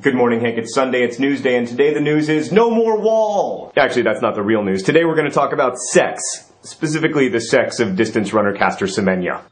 Good morning, Hank. It's Sunday, it's Newsday, and today the news is no more wall! Actually, that's not the real news. Today we're going to talk about sex. Specifically, the sex of distance runner Caster Semenya.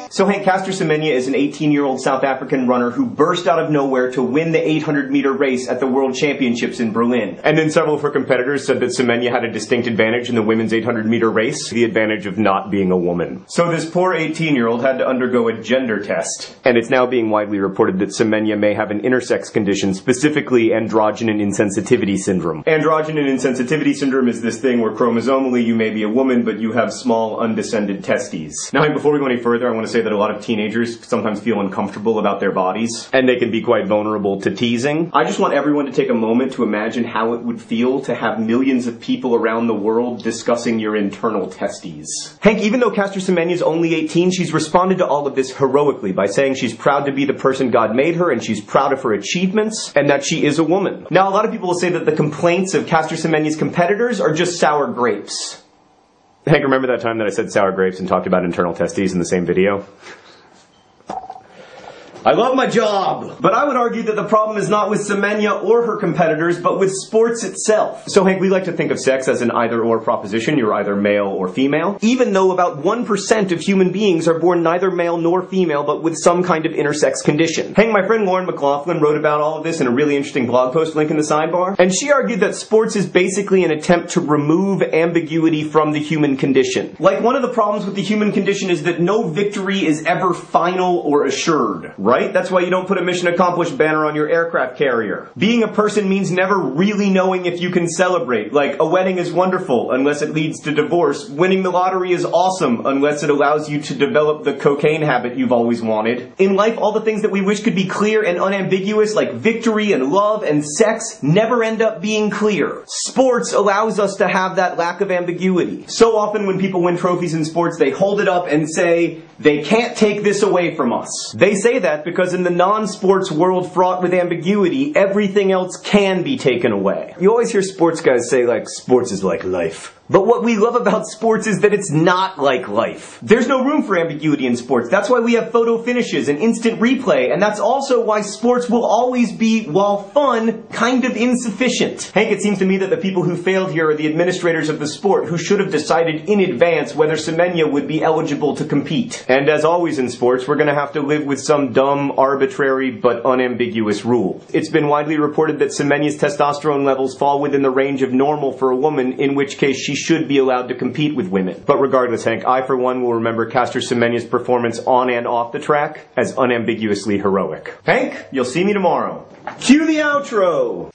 So Hank, Caster Semenya is an 18-year-old South African runner who burst out of nowhere to win the 800-meter race at the World Championships in Berlin. And then several of her competitors said that Semenya had a distinct advantage in the women's 800-meter race, the advantage of not being a woman. So this poor 18-year-old had to undergo a gender test. And it's now being widely reported that Semenya may have an intersex condition, specifically androgen insensitivity syndrome. Androgen insensitivity syndrome is this thing where chromosomally you may be a woman, but you have small, undescended testes. Now, Hank, before we go any further, I want to say that a lot of teenagers sometimes feel uncomfortable about their bodies, and they can be quite vulnerable to teasing. I just want everyone to take a moment to imagine how it would feel to have millions of people around the world discussing your internal testes. Hank, even though Caster Semenya is only 18, she's responded to all of this heroically by saying she's proud to be the person God made her, and she's proud of her achievements, and that she is a woman. Now, a lot of people will say that the complaints of Caster Semenya's competitors are just sour grapes. Hank, remember that time that I said sour grapes and talked about internal testes in the same video? I love my job! But I would argue that the problem is not with Semenya or her competitors, but with sports itself. So Hank, we like to think of sex as an either-or proposition. You're either male or female. Even though about 1% of human beings are born neither male nor female, but with some kind of intersex condition. Hank, my friend Lauren McLaughlin wrote about all of this in a really interesting blog post, link in the sidebar. And she argued that sports is basically an attempt to remove ambiguity from the human condition. Like, one of the problems with the human condition is that no victory is ever final or assured, right? That's why you don't put a mission accomplished banner on your aircraft carrier. Being a person means never really knowing if you can celebrate. Like, a wedding is wonderful unless it leads to divorce. Winning the lottery is awesome unless it allows you to develop the cocaine habit you've always wanted. In life, all the things that we wish could be clear and unambiguous, like victory and love and sex, never end up being clear. Sports allows us to have that lack of ambiguity. So often when people win trophies in sports, they hold it up and say, "They can't take this away from us." They say that because in the non-sports world fraught with ambiguity, everything else can be taken away. You always hear sports guys say, like, sports is like life. But what we love about sports is that it's not like life. There's no room for ambiguity in sports. That's why we have photo finishes and instant replay, and that's also why sports will always be, while fun, kind of insufficient. Hank, it seems to me that the people who failed here are the administrators of the sport, who should have decided in advance whether Semenya would be eligible to compete. And as always in sports, we're gonna have to live with some dumb, arbitrary, but unambiguous rule. It's been widely reported that Semenya's testosterone levels fall within the range of normal for a woman, in which case she should be allowed to compete with women. But regardless, Hank, I for one will remember Caster Semenya's performance on and off the track as unambiguously heroic. Hank, you'll see me tomorrow. Cue the outro!